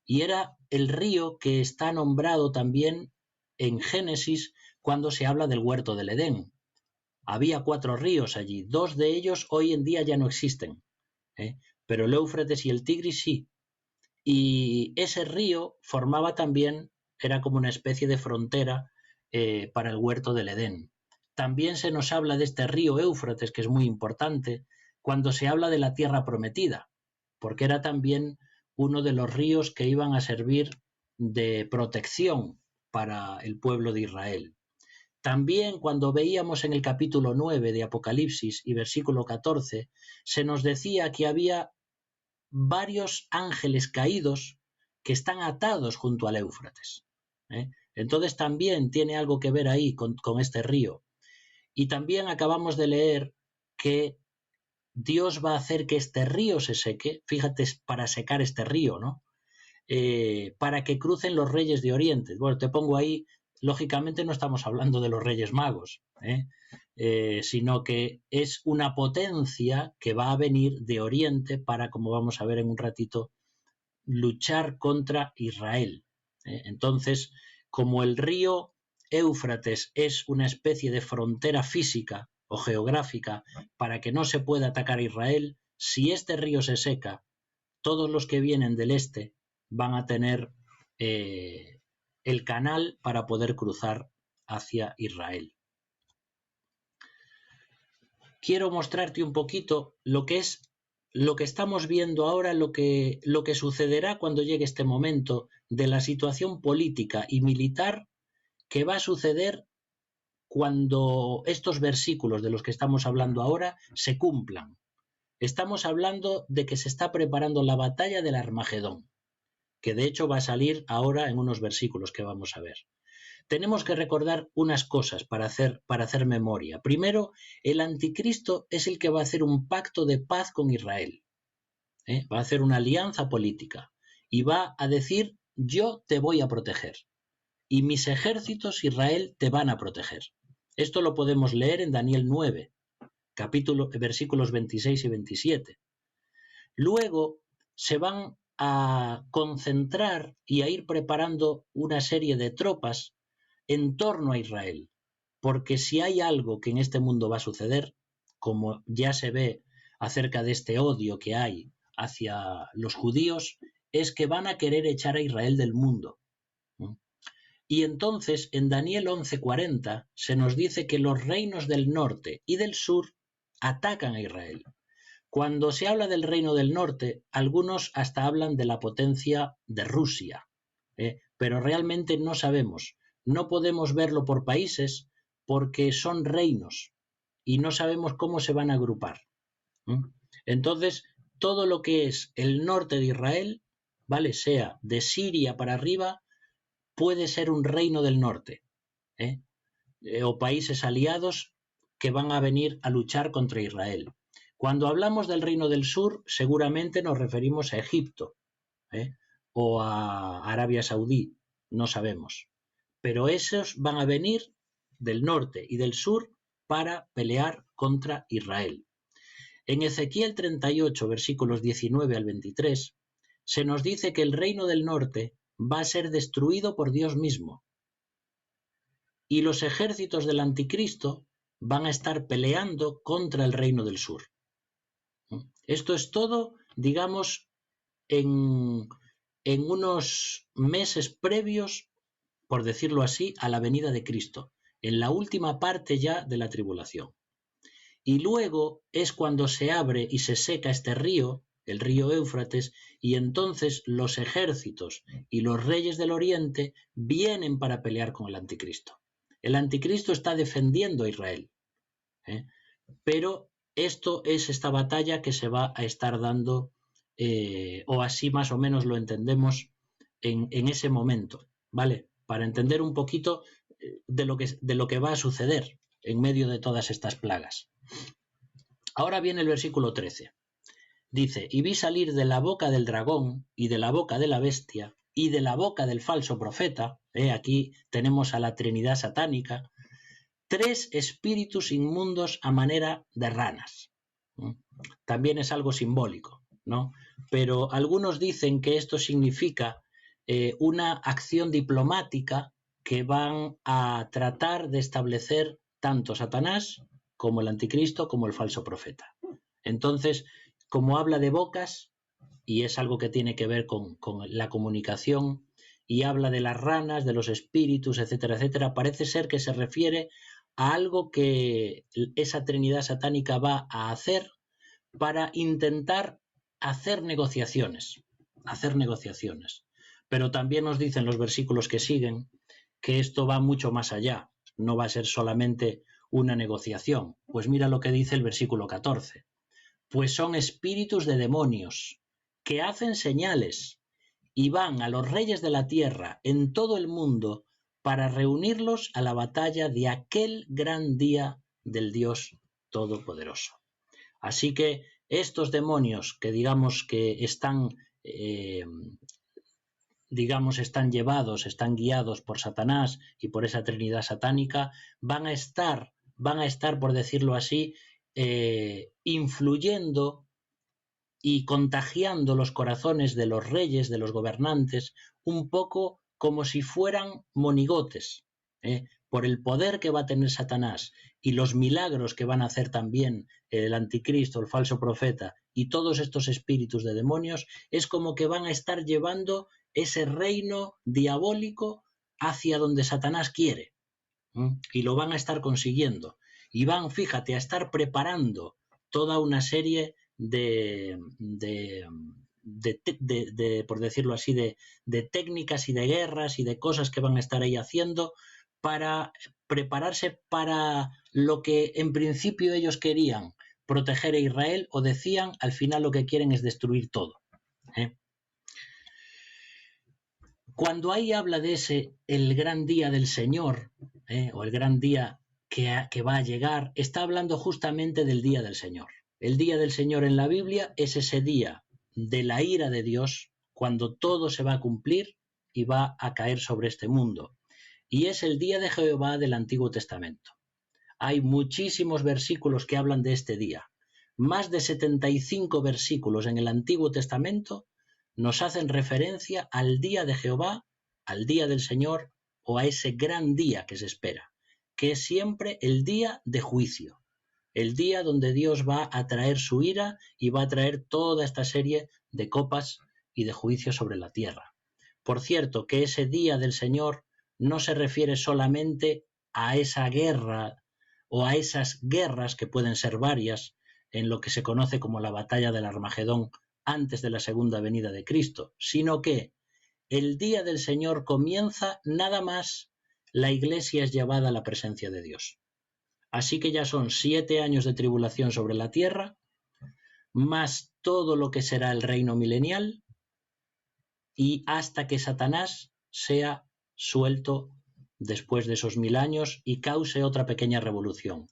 [SPEAKER 1] y era el río que está nombrado también en Génesis cuando se habla del huerto del Edén. Había 4 ríos allí, 2 de ellos hoy en día ya no existen, pero el Éufrates y el Tigris sí. Y ese río formaba también, era como una especie de frontera para el huerto del Edén. También se nos habla de este río Éufrates, que es muy importante, cuando se habla de la tierra prometida, porque era también uno de los ríos que iban a servir de protección para el pueblo de Israel. También cuando veíamos en el capítulo 9 de Apocalipsis y versículo 14, se nos decía que había varios ángeles caídos que están atados junto al Éufrates. Entonces también tiene algo que ver ahí con este río. Y también acabamos de leer que Dios va a hacer que este río se seque, fíjate, para secar este río, ¿no? Para que crucen los reyes de Oriente. Bueno, te pongo ahí, lógicamente no estamos hablando de los Reyes Magos, sino que es una potencia que va a venir de Oriente para, como vamos a ver en un ratito, luchar contra Israel. Entonces, como el río Éufrates es una especie de frontera física o geográfica para que no se pueda atacar a Israel, si este río se seca, todos los que vienen del este van a tener el canal para poder cruzar hacia Israel. Quiero mostrarte un poquito lo que estamos viendo ahora, lo que sucederá cuando llegue este momento de la situación política y militar que va a suceder cuando estos versículos de los que estamos hablando ahora se cumplan. Estamos hablando de que se está preparando la batalla del Armagedón, que de hecho va a salir ahora en unos versículos que vamos a ver. Tenemos que recordar unas cosas para hacer memoria. Primero, el anticristo es el que va a hacer un pacto de paz con Israel. Va a hacer una alianza política y va a decir: yo te voy a proteger y mis ejércitos Israel te van a proteger. Esto lo podemos leer en Daniel 9, versículos 26 y 27. Luego se van a concentrar y a ir preparando una serie de tropas en torno a Israel, porque si hay algo que en este mundo va a suceder, como ya se ve acerca de este odio que hay hacia los judíos, es que van a querer echar a Israel del mundo. Y entonces en Daniel 11:40 se nos dice que los reinos del norte y del sur atacan a Israel. Cuando se habla del reino del norte, algunos hasta hablan de la potencia de Rusia, pero realmente no sabemos. No podemos verlo por países porque son reinos y no sabemos cómo se van a agrupar. Entonces, todo lo que es el norte de Israel, ¿vale? Sea de Siria para arriba, puede ser un reino del norte, o países aliados que van a venir a luchar contra Israel. Cuando hablamos del reino del sur, seguramente nos referimos a Egipto, o a Arabia Saudí, no sabemos. Pero esos van a venir del norte y del sur para pelear contra Israel. En Ezequiel 38, versículos 19 al 23, se nos dice que el reino del norte va a ser destruido por Dios mismo. Y los ejércitos del anticristo van a estar peleando contra el reino del sur. Esto es todo, digamos, en unos meses previos, por decirlo así, a la venida de Cristo, en la última parte ya de la tribulación. Y luego es cuando se abre y se seca este río, el río Éufrates, y entonces los ejércitos y los reyes del Oriente vienen para pelear con el anticristo. El anticristo está defendiendo a Israel, pero esto es esta batalla que se va a estar dando, o así más o menos lo entendemos en ese momento, ¿vale? Para entender un poquito de lo que va a suceder en medio de todas estas plagas. Ahora viene el versículo 13. Dice: y vi salir de la boca del dragón y de la boca de la bestia y de la boca del falso profeta, aquí tenemos a la Trinidad satánica, 3 espíritus inmundos a manera de ranas. También es algo simbólico, ¿no? Pero algunos dicen que esto significa una acción diplomática que van a tratar de establecer tanto Satanás como el anticristo como el falso profeta. Entonces, como habla de bocas, y es algo que tiene que ver con la comunicación, y habla de las ranas, de los espíritus, etcétera, etcétera, parece ser que se refiere a algo que esa Trinidad satánica va a hacer para intentar hacer negociaciones. Pero también nos dicen los versículos que siguen que esto va mucho más allá, no va a ser solamente una negociación. Pues mira lo que dice el versículo 14. Pues son espíritus de demonios que hacen señales y van a los reyes de la tierra en todo el mundo para reunirlos a la batalla de aquel gran día del Dios Todopoderoso. Así que estos demonios que digamos que están llevados, están guiados por Satanás y por esa Trinidad satánica, van a estar, por decirlo así, influyendo y contagiando los corazones de los reyes, de los gobernantes, un poco como si fueran monigotes, por el poder que va a tener Satanás y los milagros que van a hacer también el anticristo, el falso profeta y todos estos espíritus de demonios, es como que van a estar llevando ese reino diabólico hacia donde Satanás quiere, y lo van a estar consiguiendo y van, fíjate, a estar preparando toda una serie por decirlo así, de técnicas y de guerras y de cosas que van a estar ahí haciendo para prepararse para lo que en principio ellos querían, proteger a Israel, o decían, al final lo que quieren es destruir todo. Cuando ahí habla de ese, el gran día del Señor, o el gran día que va a llegar, está hablando justamente del día del Señor. El día del Señor en la Biblia es ese día de la ira de Dios, cuando todo se va a cumplir y va a caer sobre este mundo. Y es el día de Jehová del Antiguo Testamento. Hay muchísimos versículos que hablan de este día. Más de 75 versículos en el Antiguo Testamento nos hacen referencia al día de Jehová, al día del Señor, o a ese gran día que se espera, que es siempre el día de juicio, el día donde Dios va a traer su ira y va a traer toda esta serie de copas y de juicios sobre la tierra. Por cierto, que ese día del Señor no se refiere solamente a esa guerra o a esas guerras, que pueden ser varias, en lo que se conoce como la batalla del Armagedón antes de la segunda venida de Cristo, sino que el día del Señor comienza nada más la Iglesia es llevada a la presencia de Dios. Así que ya son 7 años de tribulación sobre la tierra, más todo lo que será el reino milenial, y hasta que Satanás sea suelto después de esos 1000 años y cause otra pequeña revolución.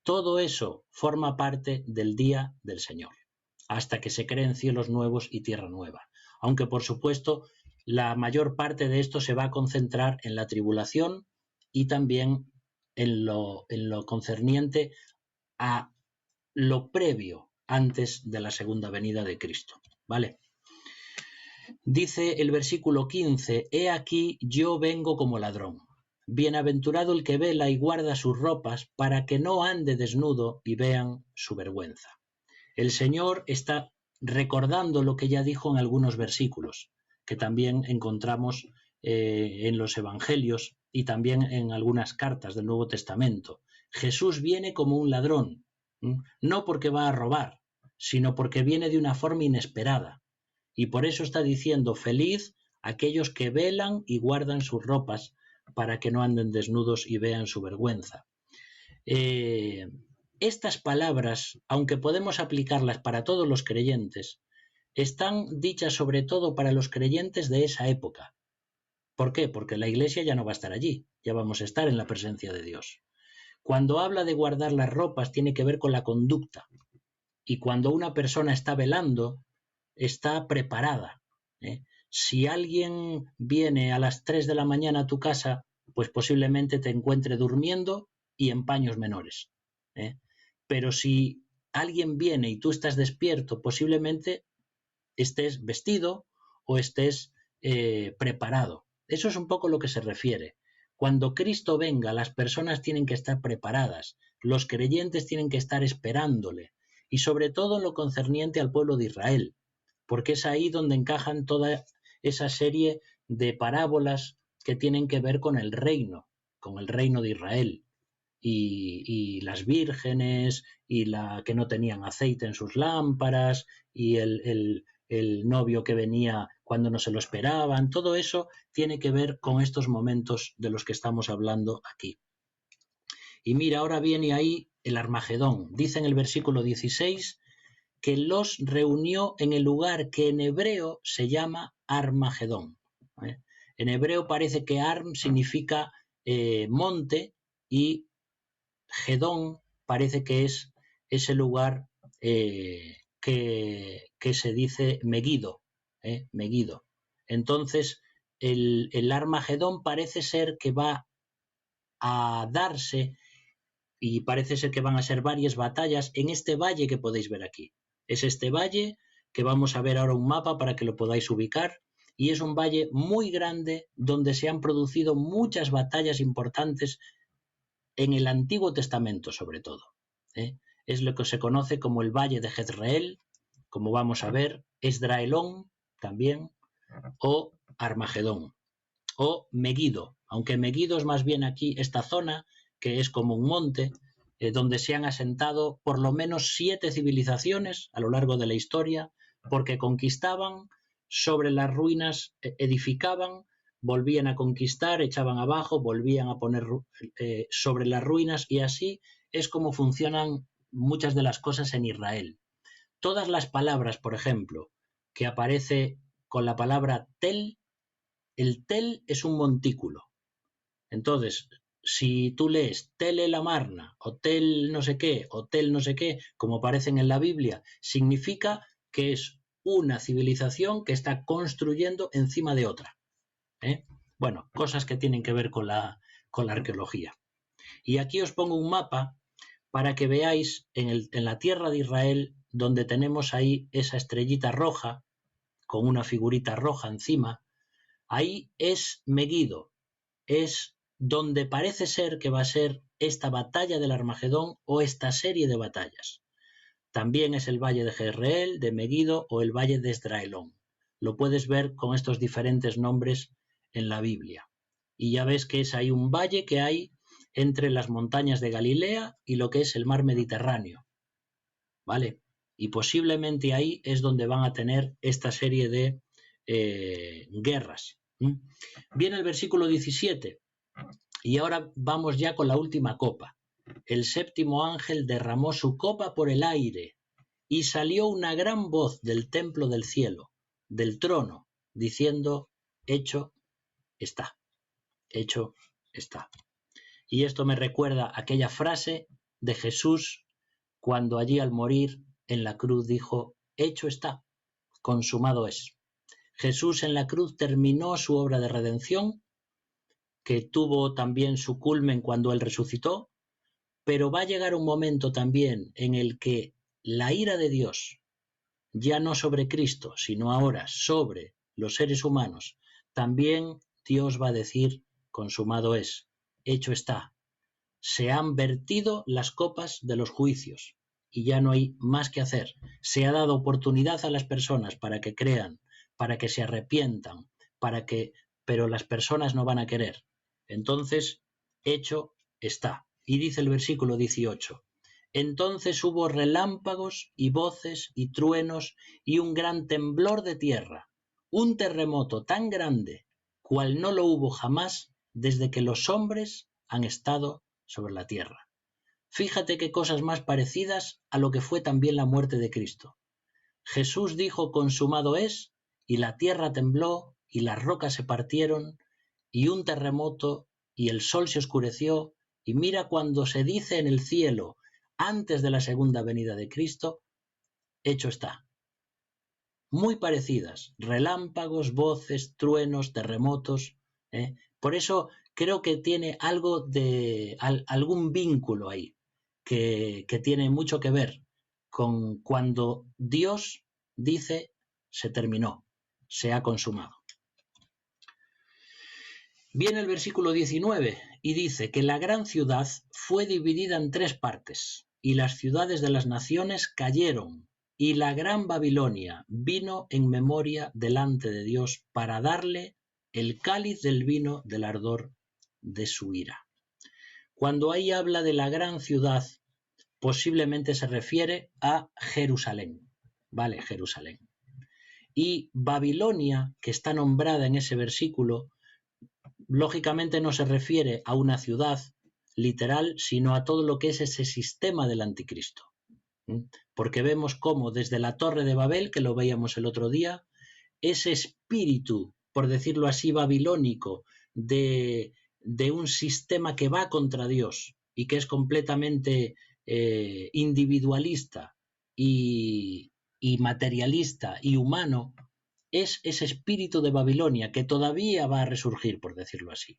[SPEAKER 1] Todo eso forma parte del día del Señor, hasta que se creen cielos nuevos y tierra nueva. Aunque, por supuesto, la mayor parte de esto se va a concentrar en la tribulación y también en lo concerniente a lo previo antes de la segunda venida de Cristo, ¿vale? Dice el versículo 15, he aquí yo vengo como ladrón. Bienaventurado el que vela y guarda sus ropas para que no ande desnudo y vean su vergüenza. El Señor está recordando lo que ya dijo en algunos versículos, que también encontramos en los evangelios y también en algunas cartas del Nuevo Testamento. Jesús viene como un ladrón, no porque va a robar, sino porque viene de una forma inesperada. Y por eso está diciendo, feliz aquellos que velan y guardan sus ropas para que no anden desnudos y vean su vergüenza. Estas palabras, aunque podemos aplicarlas para todos los creyentes, están dichas sobre todo para los creyentes de esa época. ¿Por qué? Porque la Iglesia ya no va a estar allí, ya vamos a estar en la presencia de Dios. Cuando habla de guardar las ropas, tiene que ver con la conducta. Y cuando una persona está velando, está preparada. Si alguien viene a las 3 de la mañana a tu casa, pues posiblemente te encuentre durmiendo y en paños menores. Pero si alguien viene y tú estás despierto, posiblemente estés vestido o estés preparado. Eso es un poco lo que se refiere. Cuando Cristo venga, las personas tienen que estar preparadas, los creyentes tienen que estar esperándole, y sobre todo en lo concerniente al pueblo de Israel, porque es ahí donde encajan toda esa serie de parábolas que tienen que ver con el reino de Israel, y las vírgenes, y la que no tenían aceite en sus lámparas, y el novio que venía cuando no se lo esperaban. Todo eso tiene que ver con estos momentos de los que estamos hablando aquí. Y mira, ahora viene ahí el Armagedón. Dice en el versículo 16 que los reunió en el lugar que en hebreo se llama Armagedón. En hebreo parece que Arm significa monte y Gedón parece que es ese lugar que se dice Meguido. Meguido. Entonces, el Armagedón parece ser que va a darse y parece ser que van a ser varias batallas en este valle que podéis ver aquí. Es este valle que vamos a ver ahora un mapa para que lo podáis ubicar, y es un valle muy grande donde se han producido muchas batallas importantes en el Antiguo Testamento sobre todo. Es lo que se conoce como el Valle de Jezreel, como vamos a ver, Esdraelón también, o Armagedón, o Meguido, aunque Meguido es más bien aquí esta zona, que es como un monte, donde se han asentado por lo menos 7 civilizaciones a lo largo de la historia, porque conquistaban, sobre las ruinas edificaban, volvían a conquistar, echaban abajo, volvían a poner sobre las ruinas, y así es como funcionan muchas de las cosas en Israel. Todas las palabras, por ejemplo, que aparece con la palabra tel, el tel es un montículo. Entonces, si tú lees tel el Amarna, o tel no sé qué, o tel no sé qué, como aparecen en la Biblia, significa que es una civilización que está construyendo encima de otra. Bueno, cosas que tienen que ver con la arqueología. Y aquí os pongo un mapa para que veáis en la tierra de Israel, donde tenemos ahí esa estrellita roja, con una figurita roja encima, ahí es Meguido, es donde parece ser que va a ser esta batalla del Armagedón o esta serie de batallas. También es el valle de Jezreel, de Meguido o el valle de Esdraelón. Lo puedes ver con estos diferentes nombres en la Biblia. Y ya ves que es ahí un valle que hay entre las montañas de Galilea y lo que es el mar Mediterráneo. ¿Vale? Y posiblemente ahí es donde van a tener esta serie de guerras. Viene el versículo 17. Y ahora vamos ya con la última copa. El séptimo ángel derramó su copa por el aire, y salió una gran voz del templo del cielo, del trono, diciendo: hecho está, hecho está. Y esto me recuerda aquella frase de Jesús cuando allí al morir en la cruz dijo: hecho está, consumado es. Jesús en la cruz terminó su obra de redención, que tuvo también su culmen cuando Él resucitó, pero va a llegar un momento también en el que la ira de Dios, ya no sobre Cristo, sino ahora sobre los seres humanos, también Dios va a decir: consumado es, hecho está. Se han vertido las copas de los juicios y ya no hay más que hacer. Se ha dado oportunidad a las personas para que crean, para que se arrepientan, pero las personas no van a querer. Entonces, hecho está. Y dice el versículo 18: entonces hubo relámpagos y voces y truenos y un gran temblor de tierra, un terremoto tan grande cual no lo hubo jamás desde que los hombres han estado sobre la tierra. Fíjate qué cosas más parecidas a lo que fue también la muerte de Cristo. Jesús dijo: consumado es, y la tierra tembló, y las rocas se partieron, y un terremoto, y el sol se oscureció, y mira, cuando se dice en el cielo, antes de la segunda venida de Cristo, hecho está. Muy parecidas, relámpagos, voces, truenos, terremotos. Por eso creo que tiene algo de algún vínculo ahí, que tiene mucho que ver con cuando Dios dice: se terminó, se ha consumado. Viene el versículo 19 y dice que la gran ciudad fue dividida en 3 partes, y las ciudades de las naciones cayeron, y la gran Babilonia vino en memoria delante de Dios para darle el cáliz del vino del ardor de su ira. Cuando ahí habla de la gran ciudad, posiblemente se refiere a Jerusalén, ¿vale? Jerusalén. Y Babilonia, que está nombrada en ese versículo, lógicamente no se refiere a una ciudad, literal, sino a todo lo que es ese sistema del anticristo. Porque vemos cómo desde la Torre de Babel, que lo veíamos el otro día, ese espíritu, por decirlo así, babilónico, de un sistema que va contra Dios y que es completamente individualista y materialista y humano, es ese espíritu de Babilonia que todavía va a resurgir, por decirlo así.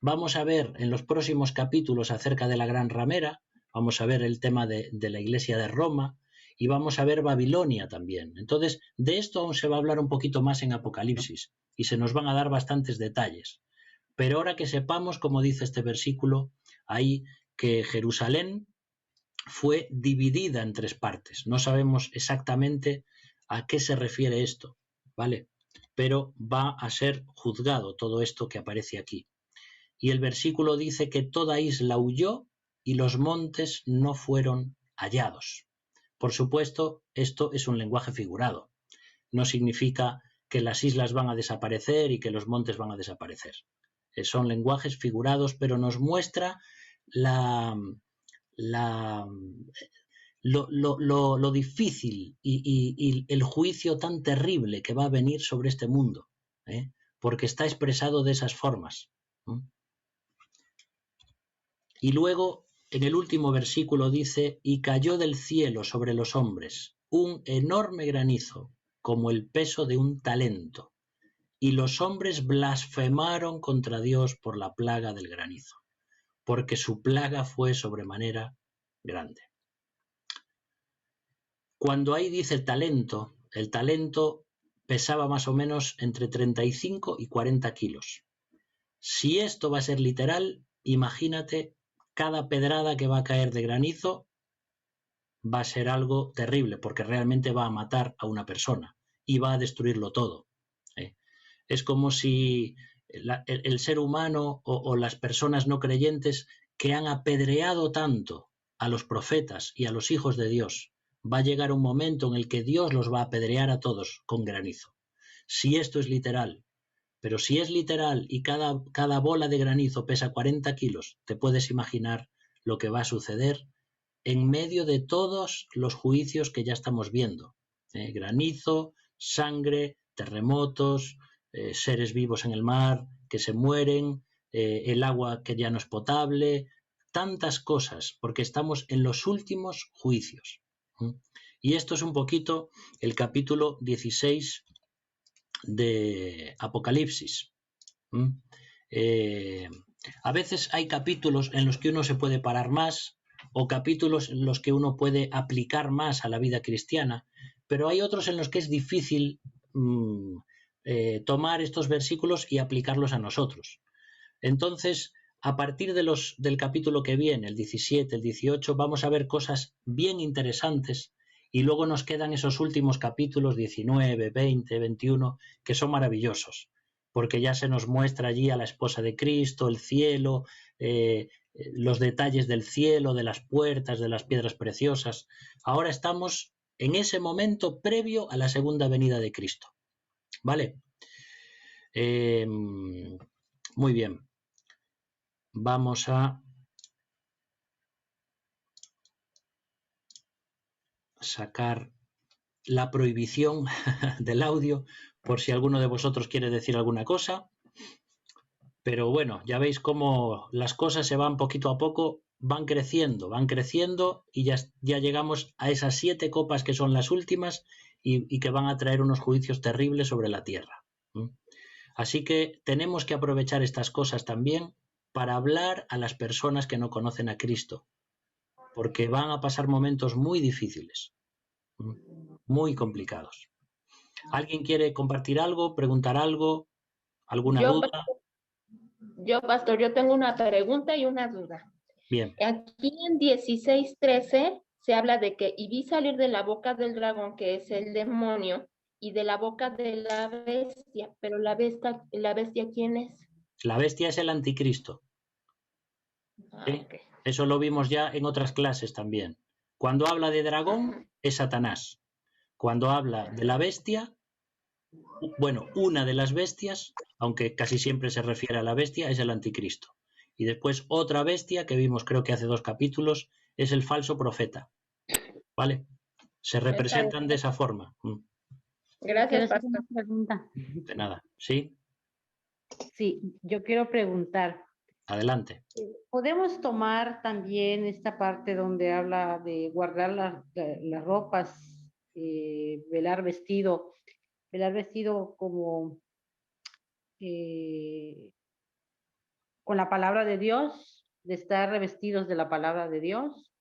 [SPEAKER 1] Vamos a ver en los próximos capítulos acerca de la Gran Ramera, vamos a ver el tema de la Iglesia de Roma y vamos a ver Babilonia también. Entonces, de esto aún se va a hablar un poquito más en Apocalipsis y se nos van a dar bastantes detalles. Pero ahora que sepamos, como dice este versículo, ahí que Jerusalén fue dividida en 3 partes. No sabemos exactamente a qué se refiere esto, ¿vale? Pero va a ser juzgado todo esto que aparece aquí. Y el versículo dice que toda isla huyó y los montes no fueron hallados. Por supuesto, esto es un lenguaje figurado. No significa que las islas van a desaparecer y que los montes van a desaparecer. Son lenguajes figurados, pero nos muestra lo difícil y el juicio tan terrible que va a venir sobre este mundo, porque está expresado de esas formas. Y luego, en el último versículo dice, y cayó del cielo sobre los hombres un enorme granizo, como el peso de un talento, y los hombres blasfemaron contra Dios por la plaga del granizo, porque su plaga fue sobremanera grande. Cuando ahí dice el talento pesaba más o menos entre 35 y 40 kilos. Si esto va a ser literal, imagínate cada pedrada que va a caer de granizo va a ser algo terrible, porque realmente va a matar a una persona y va a destruirlo todo. Es como si el ser humano o las personas no creyentes que han apedreado tanto a los profetas y a los hijos de Dios, va a llegar un momento en el que Dios los va a apedrear a todos con granizo. Si esto es literal, pero si es literal y cada bola de granizo pesa 40 kilos, te puedes imaginar lo que va a suceder en medio de todos los juicios que ya estamos viendo. Granizo, sangre, terremotos, seres vivos en el mar que se mueren, el agua que ya no es potable, tantas cosas, porque estamos en los últimos juicios. Y esto es un poquito el capítulo 16 de Apocalipsis. A veces hay capítulos en los que uno se puede parar más o capítulos en los que uno puede aplicar más a la vida cristiana, pero hay otros en los que es difícil tomar estos versículos y aplicarlos a nosotros. Entonces, a partir del capítulo que viene, el 17, el 18, vamos a ver cosas bien interesantes y luego nos quedan esos últimos capítulos 19, 20, 21, que son maravillosos, porque ya se nos muestra allí a la esposa de Cristo, el cielo, los detalles del cielo, de las puertas, de las piedras preciosas. Ahora estamos en ese momento previo a la segunda venida de Cristo. ¿Vale? Muy bien. Vamos a sacar la prohibición del audio por si alguno de vosotros quiere decir alguna cosa. Pero bueno, ya veis cómo las cosas se van poquito a poco, van creciendo y ya llegamos a esas 7 copas que son las últimas y que van a traer unos juicios terribles sobre la tierra. Así que tenemos que aprovechar estas cosas también para hablar a las personas que no conocen a Cristo, porque van a pasar momentos muy difíciles, muy complicados. ¿Alguien quiere compartir algo, preguntar algo, alguna duda?
[SPEAKER 2] Pastor, yo tengo una pregunta y una duda.
[SPEAKER 1] Bien.
[SPEAKER 2] Aquí en 16:13 se habla de que y vi salir de la boca del dragón, que es el demonio, y de la boca de la bestia, pero la bestia ¿quién es?
[SPEAKER 1] La bestia es el anticristo. ¿Sí?
[SPEAKER 2] Okay.
[SPEAKER 1] Eso lo vimos ya en otras clases también. Cuando habla de dragón, es Satanás. Cuando habla de la bestia, bueno, una de las bestias, aunque casi siempre se refiere a la bestia, es el anticristo. Y después otra bestia que vimos, creo que hace 2 capítulos, es el falso profeta. ¿Vale? Se representan de esa forma.
[SPEAKER 2] Gracias,
[SPEAKER 3] Quiero hacer
[SPEAKER 2] pastor.
[SPEAKER 3] una pregunta.
[SPEAKER 1] De nada. ¿Sí?
[SPEAKER 3] Sí, yo quiero preguntar.
[SPEAKER 1] Adelante.
[SPEAKER 3] ¿Podemos tomar también esta parte donde habla de guardar las ropas, velar vestido como con la palabra de Dios, de estar revestidos de la palabra de Dios?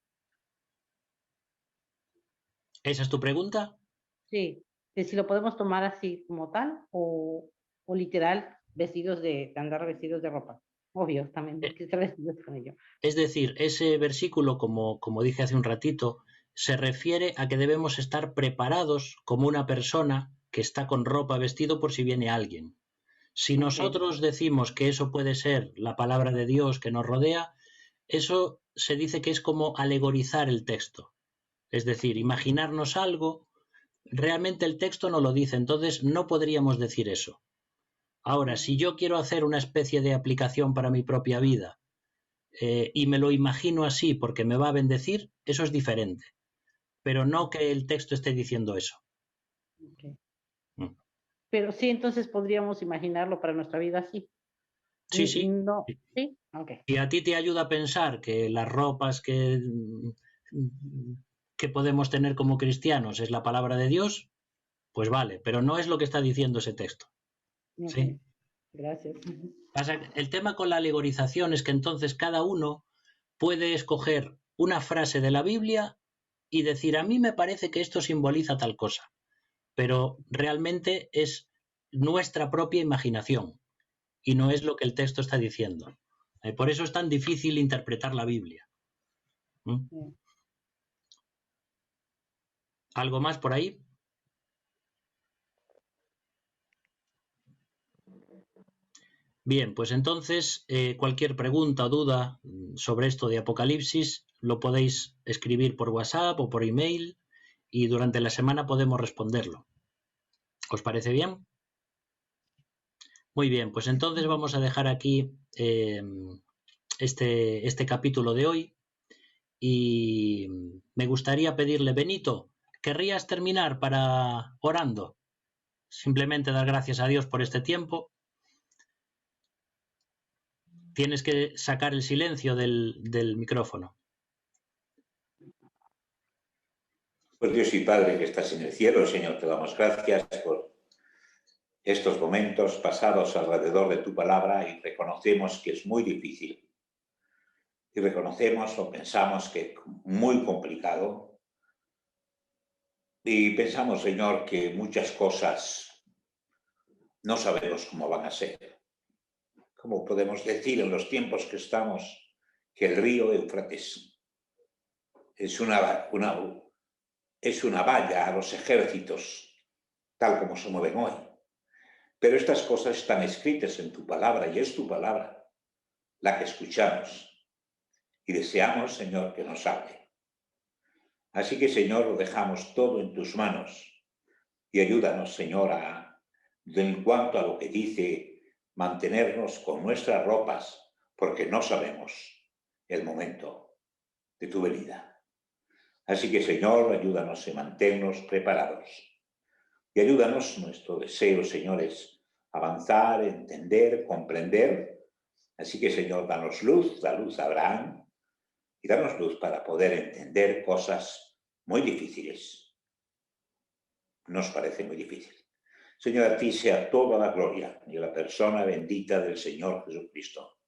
[SPEAKER 1] ¿Esa es tu pregunta?
[SPEAKER 3] Sí, que si lo podemos tomar así como tal o literal, andar vestidos de ropa. Obvio, también hay que estar vestidos con ello.
[SPEAKER 1] Es decir, ese versículo, como dije hace un ratito, se refiere a que debemos estar preparados como una persona que está con ropa vestido por si viene alguien. Si nosotros decimos que eso puede ser la palabra de Dios que nos rodea, eso se dice que es como alegorizar el texto. Es decir, imaginarnos algo, realmente el texto no lo dice, entonces no podríamos decir eso. Ahora, si yo quiero hacer una especie de aplicación para mi propia vida y me lo imagino así porque me va a bendecir, eso es diferente. Pero no que el texto esté diciendo eso.
[SPEAKER 3] Okay. Pero sí, entonces podríamos imaginarlo para nuestra vida así.
[SPEAKER 1] Sí, sí.
[SPEAKER 3] No, sí, ok.
[SPEAKER 1] Y a ti te ayuda a pensar que las ropas que podemos tener como cristianos es la palabra de Dios, pues vale, pero no es lo que está diciendo ese texto.
[SPEAKER 3] Okay.
[SPEAKER 1] ¿Sí?
[SPEAKER 3] Gracias.
[SPEAKER 1] El tema con la alegorización es que entonces cada uno puede escoger una frase de la Biblia y decir, a mí me parece que esto simboliza tal cosa, pero realmente es nuestra propia imaginación y no es lo que el texto está diciendo. Por eso es tan difícil interpretar la Biblia. ¿Algo más por ahí? Bien, pues entonces cualquier pregunta o duda sobre esto de Apocalipsis lo podéis escribir por WhatsApp o por email y durante la semana podemos responderlo. ¿Os parece bien? Muy bien, pues entonces vamos a dejar aquí este capítulo de hoy y me gustaría pedirle, Benito, ¿querrías terminar para orando? Simplemente dar gracias a Dios por este tiempo. Tienes que sacar el silencio del micrófono.
[SPEAKER 4] Pues Dios y Padre que estás en el cielo, Señor, te damos gracias por estos momentos pasados alrededor de tu palabra y reconocemos que es muy difícil. Y reconocemos o pensamos que es muy complicado. Y pensamos, Señor, que muchas cosas no sabemos cómo van a ser. ¿Cómo podemos decir en los tiempos que estamos que el río Éufrates es una valla a los ejércitos, tal como se mueven hoy? Pero estas cosas están escritas en tu palabra y es tu palabra la que escuchamos y deseamos, Señor, que nos hable. Así que, Señor, lo dejamos todo en tus manos y ayúdanos, Señor, en cuanto a lo que dice, mantenernos con nuestras ropas porque no sabemos el momento de tu venida. Así que, Señor, ayúdanos y manténnos preparados. Y ayúdanos, nuestro deseo, Señor, es avanzar, entender, comprender. Así que, Señor, danos luz, da luz a Abraham y danos luz para poder entender cosas muy difíciles. Nos parece muy difícil. Señor, a ti sea toda la gloria y a la persona bendita del Señor Jesucristo.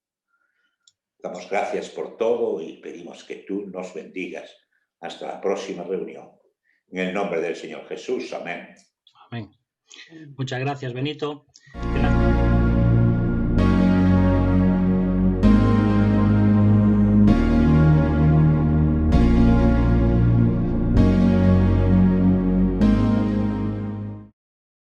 [SPEAKER 4] Damos gracias por todo y pedimos que tú nos bendigas. Hasta la próxima reunión. En el nombre del Señor Jesús. Amén.
[SPEAKER 1] Amén. Muchas gracias, Benito. Gracias.